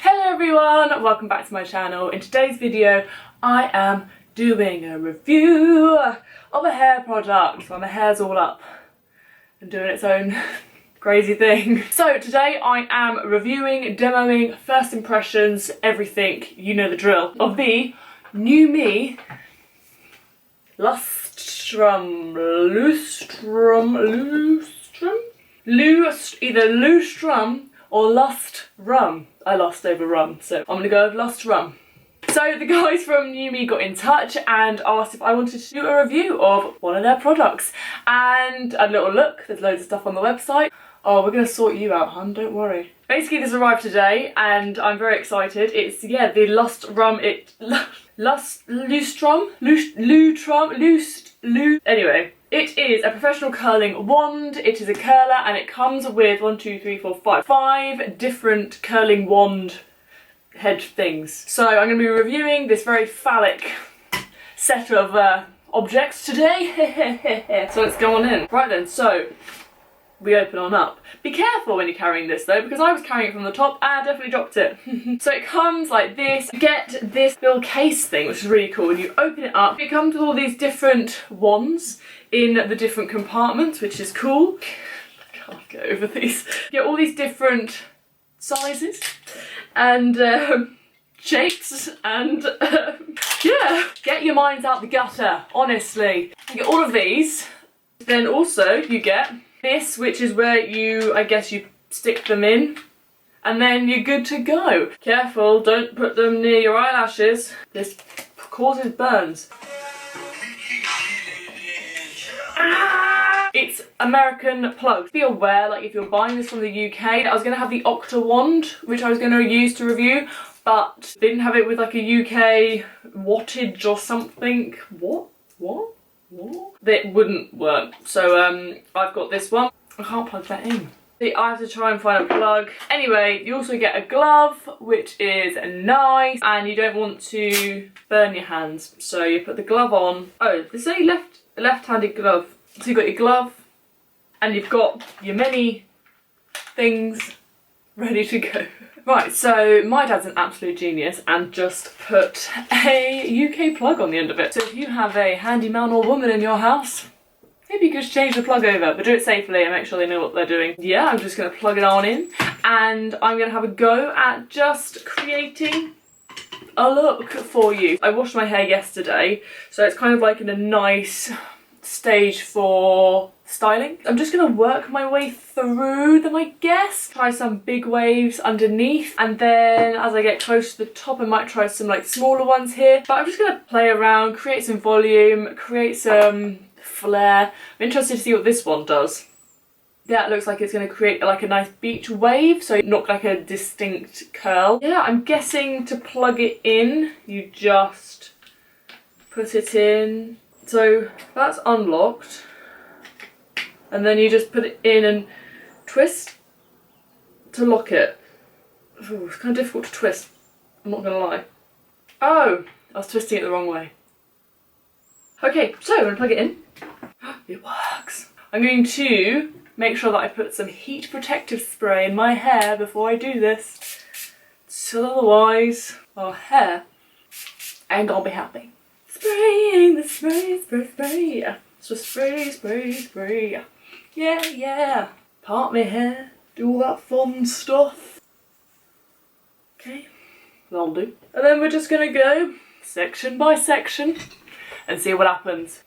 Hello everyone, welcome back to my channel. In today's video I am doing a review of a hair product while my hair's all up and doing its own crazy thing. So today I am reviewing, demoing, first impressions, everything, you know the drill, of the NuMe either Lustrum or Lustrum. I lost over rum, so I'm gonna go with Lustrum. So the guys from NuMe got in touch and asked if I wanted to do a review of one of their products. And a little look, there's loads of stuff on the website. Oh, we're gonna sort you out, hun, don't worry. Basically this arrived today and I'm very excited. It's, yeah, the Lustrum, anyway. It is a professional curling wand. It is a curler and it comes with 5 different curling wand head things. So I'm going to be reviewing this very phallic set of objects today. So let's go on in. Right then, so we open on up. Be careful when you're carrying this though, because I was carrying it from the top and I definitely dropped it. So it comes like this. You get this little case thing, which is really cool. When you open it up, it comes with all these different wands in the different compartments, which is cool. I can't get over these. You get all these different sizes and shapes and yeah, get your minds out the gutter, honestly. You get all of these. Then also you get this, which is where you, I guess you stick them in and then you're good to go. Careful, don't put them near your eyelashes. This causes burns. It's American plugs. Be aware, like if you're buying this from the UK, I was going to have the Octa wand, which I was going to use to review, but didn't have it with like a UK wattage or something. What? That wouldn't work. So I've got this one. I can't plug that in. I have to try and find a plug. Anyway, you also get a glove, which is nice, and you don't want to burn your hands. So you put the glove on. Oh, this is a left-handed glove. So you've got your glove, and you've got your many things ready to go. Right, so my dad's an absolute genius and just put a UK plug on the end of it. So if you have a handyman or woman in your house, maybe you could just change the plug over, but do it safely and make sure they know what they're doing. Yeah, I'm just going to plug it on in, and I'm going to have a go at just creating a look for you. I washed my hair yesterday, so it's kind of like in a nice stage for styling. I'm just gonna work my way through them, I guess. Try some big waves underneath, and then as I get close to the top I might try some like smaller ones here. But I'm just gonna play around, create some volume, create some flare. I'm interested to see what this one does. Yeah, it looks like it's gonna create like a nice beach wave, so not like a distinct curl. Yeah, I'm guessing to plug it in, you just put it in. So that's unlocked, and then you just put it in and twist to lock it. Ooh, it's kind of difficult to twist, I'm not gonna lie. Oh, I was twisting it the wrong way. Okay, so I'm gonna plug it in. It works. I'm going to make sure that I put some heat protective spray in my hair before I do this, so otherwise our hair ain't gonna be happy. Spraying the spray. So spray. Yeah. Part my hair, do all that fun stuff. Okay, that'll do. And then we're just gonna go section by section and see what happens.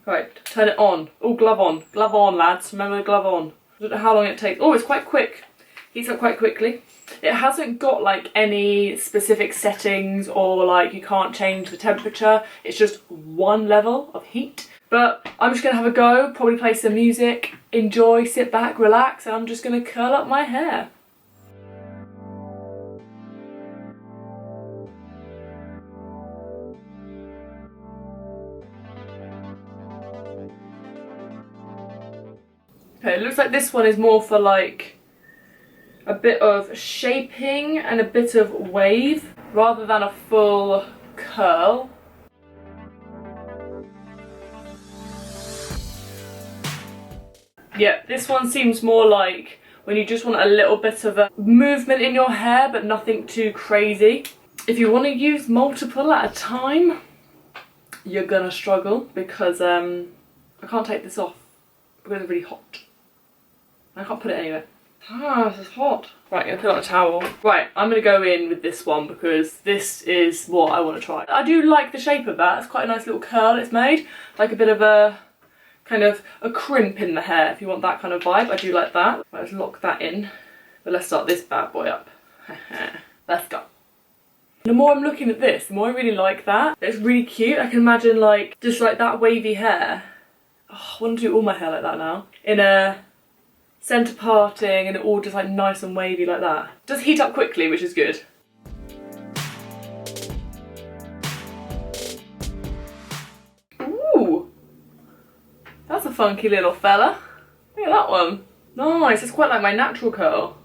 Right, turn it on. Oh, glove on. Glove on, lads. Remember the glove on. I don't know how long it takes. Oh, it's quite quick. Heats up quite quickly. It hasn't got like any specific settings or like you can't change the temperature. It's just one level of heat. But I'm just gonna have a go, probably play some music, enjoy, sit back, relax, and I'm just gonna curl up my hair. Okay, it looks like this one is more for like a bit of shaping and a bit of wave rather than a full curl. Yeah, this one seems more like when you just want a little bit of a movement in your hair but nothing too crazy. If you want to use multiple at a time, you're gonna struggle because I can't take this off because it's really hot. I can't put it anywhere. Ah, this is hot. Right, I'm gonna put on a towel. Right, I'm gonna go in with this one because this is what I want to try. I do like the shape of that. It's quite a nice little curl it's made. Like a bit of a kind of a crimp in the hair if you want that kind of vibe. I do like that. Right, let's lock that in. But let's start this bad boy up. Let's go. The more I'm looking at this, the more I really like that. It's really cute. I can imagine like just like that wavy hair. Oh, I want to do all my hair like that now. In a centre parting and it all just like nice and wavy like that. Does heat up quickly, which is good. Ooh, that's a funky little fella. Look at that one. Nice, it's quite like my natural curl.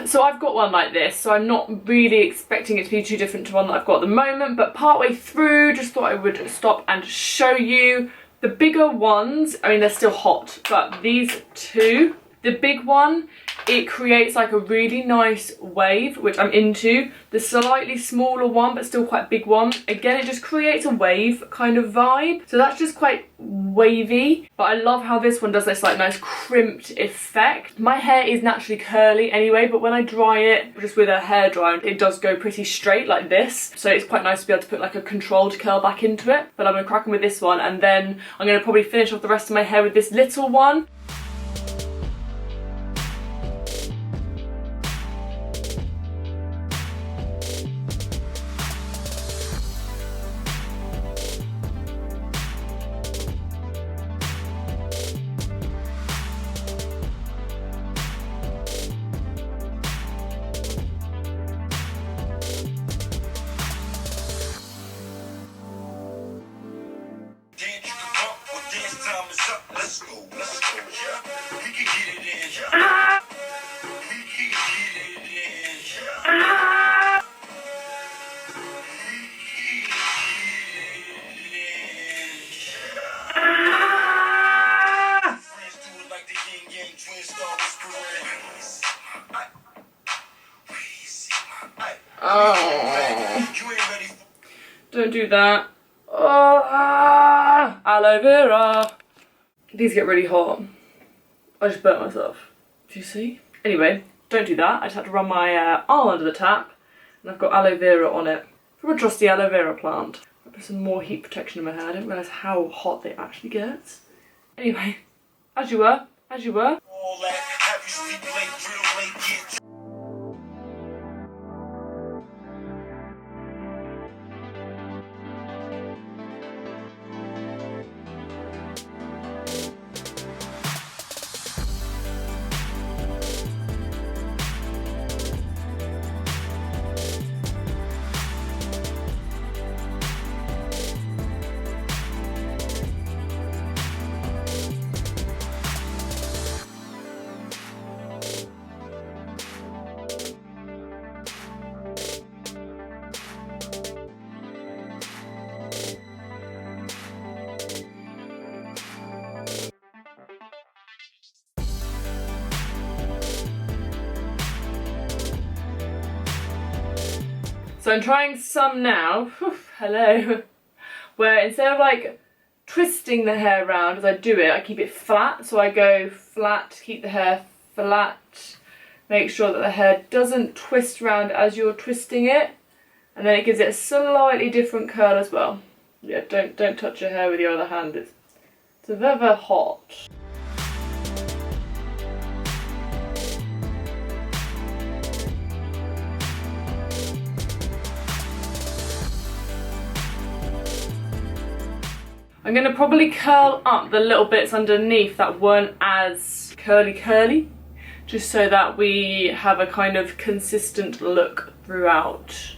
So I've got one like this, so I'm not really expecting it to be too different to one that I've got at the moment, but partway through, just thought I would stop and show you the bigger ones. I mean, they're still hot, but these two, the big one, it creates like a really nice wave, which I'm into. The slightly smaller one, but still quite big one, again, it just creates a wave kind of vibe. So that's just quite wavy, but I love how this one does this like nice crimped effect. My hair is naturally curly anyway, but when I dry it just with a hairdryer, it does go pretty straight like this. So it's quite nice to be able to put like a controlled curl back into it. But I'm gonna crack on with this one, and then I'm gonna probably finish off the rest of my hair with this little one. Don't do that. Oh, aloe vera. These get really hot. I just burnt myself. Do you see? Anyway, don't do that. I just had to run my arm under the tap, and I've got aloe vera on it from a trusty aloe vera plant. I put some more heat protection in my hair. I didn't realise how hot they actually get. Anyway, as you were, as you were. So I'm trying some now, hello, where instead of like twisting the hair around as I do it, I keep it flat. So I go flat, keep the hair flat, Make sure that the hair doesn't twist round as you're twisting it, and then it gives it a slightly different curl as well. Yeah, don't touch your hair with your other hand. It's very, very hot. I'm going to probably curl up the little bits underneath that weren't as curly, just so that we have a kind of consistent look throughout.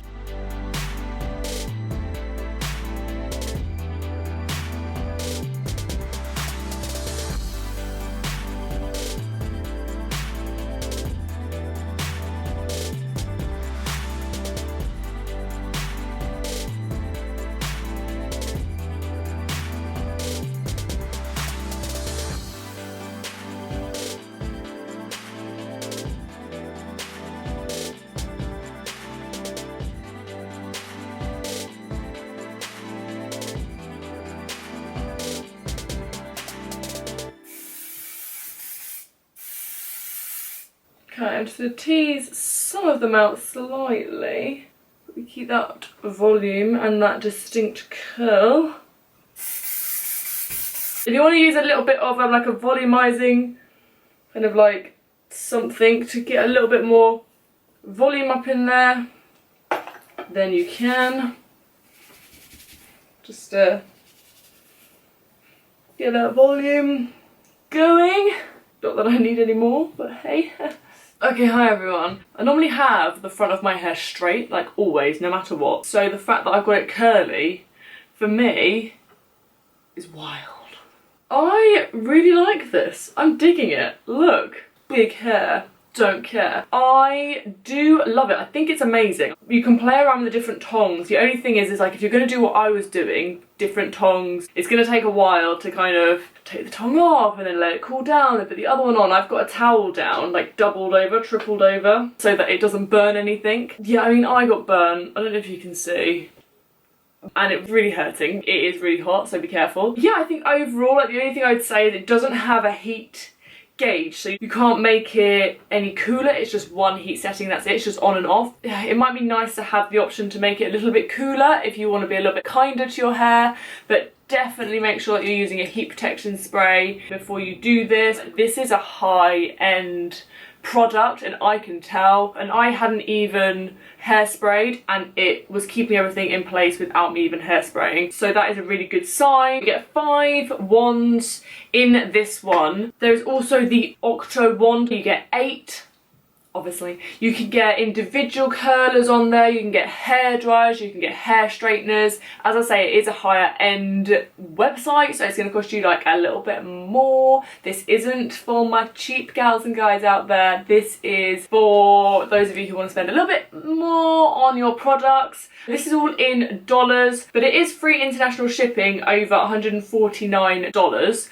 Okay, I'm just going to tease some of them out slightly. We keep that volume and that distinct curl. If you want to use a little bit of like a volumizing kind of like something to get a little bit more volume up in there, then you can. Just get that volume going. Not that I need any more, but hey. Okay, hi everyone. I normally have the front of my hair straight, like always, no matter what. So the fact that I've got it curly, for me, is wild. I really like this. I'm digging it. Look, big hair, don't care. I do love it. I think it's amazing. You can play around with the different tongs. The only thing is like if you're going to do what I was doing, different tongs, it's going to take a while to kind of take the tongue off and then let it cool down and put the other one on. I've got a towel down, like doubled over, tripled over, so that it doesn't burn anything. Yeah, I mean, I got burnt. I don't know if you can see. And it's really hurting. It is really hot, so be careful. Yeah, I think overall, like the only thing I'd say is it doesn't have a heat gauge, so you can't make it any cooler. It's just one heat setting, that's it. It's just on and off. It might be nice to have the option to make it a little bit cooler if you want to be a little bit kinder to your hair, but definitely make sure that you're using a heat protection spray before you do this. This is a high-end product and I can tell, and I hadn't even hairsprayed and it was keeping everything in place without me even hairspraying, so that is a really good sign. You get 5 wands in this one. There's also the Octo wand, you get 8. Obviously, you can get individual curlers on there, you can get hair dryers, you can get hair straighteners. As I say, it is a higher end website, so it's going to cost you like a little bit more. This isn't for my cheap gals and guys out there. This is for those of you who want to spend a little bit more on your products. This is all in dollars, but it is free international shipping over $149.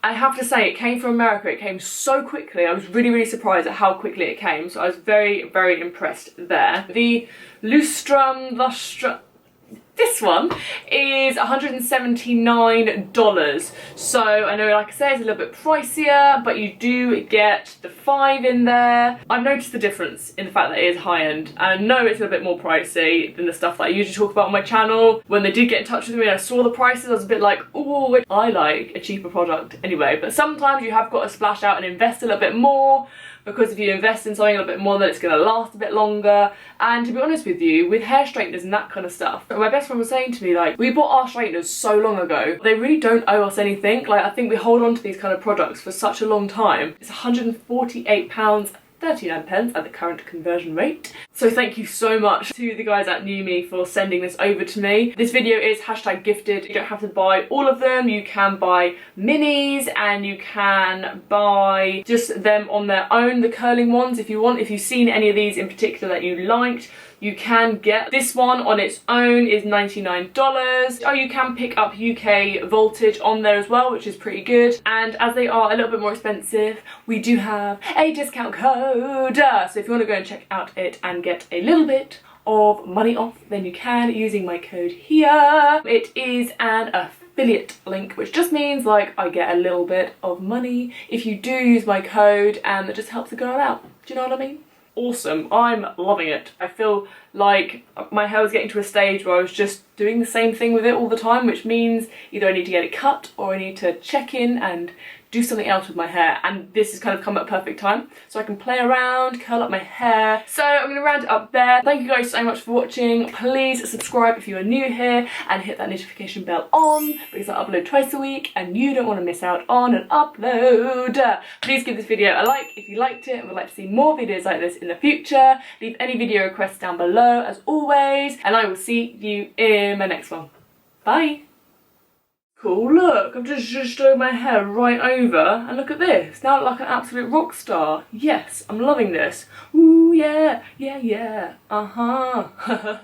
I have to say, it came from America. It came so quickly. I was really, really surprised at how quickly it came. So I was very, very impressed there. The Lustrum, this one is $179. So I know, like I said, it's a little bit pricier, but you do get the 5 in there. I've noticed the difference in the fact that it is high end, and I know it's a little bit more pricey than the stuff that I usually talk about on my channel. When they did get in touch with me and I saw the prices, I was a bit like, oh, I like a cheaper product anyway. But sometimes you have got to splash out and invest a little bit more, because if you invest in something a little bit more, then it's going to last a bit longer. And to be honest with you, with hair straighteners and that kind of stuff, my best friend was saying to me, like, we bought our straighteners so long ago, they really don't owe us anything. Like, I think we hold on to these kind of products for such a long time. It's £148.39 at the current conversion rate. So thank you so much to the guys at NuMe for sending this over to me. This video is #gifted. You don't have to buy all of them. You can buy minis and you can buy just them on their own, the curling ones, if you want. If you've seen any of these in particular that you liked, you can get this one on its own, is $99. Oh, you can pick up UK voltage on there as well, which is pretty good. And as they are a little bit more expensive, we do have a discount code. So if you want to go and check out it and get a little bit of money off, then you can using my code here. It is an affiliate link, which just means like I get a little bit of money if you do use my code, and that just helps the girl out. Do you know what I mean? awesome. I'm loving it. I feel like my hair was getting to a stage where I was just doing the same thing with it all the time, which means either I need to get it cut or I need to check in and do something else with my hair, and this has kind of come at a perfect time so I can play around, curl up my hair. So I'm going to round it up there. Thank you guys so much for watching. Please subscribe if you are new here and hit that notification bell on, because I upload twice a week and you don't want to miss out on an upload. Please give this video a like if you liked it and would like to see more videos like this in the future. Leave any video requests down below as always, and I will see you in my next one. Bye! Cool, look, I've just drove my hair right over, and look at this. Now I look like an absolute rock star. Yes, I'm loving this. Ooh, yeah, yeah, yeah. Uh-huh.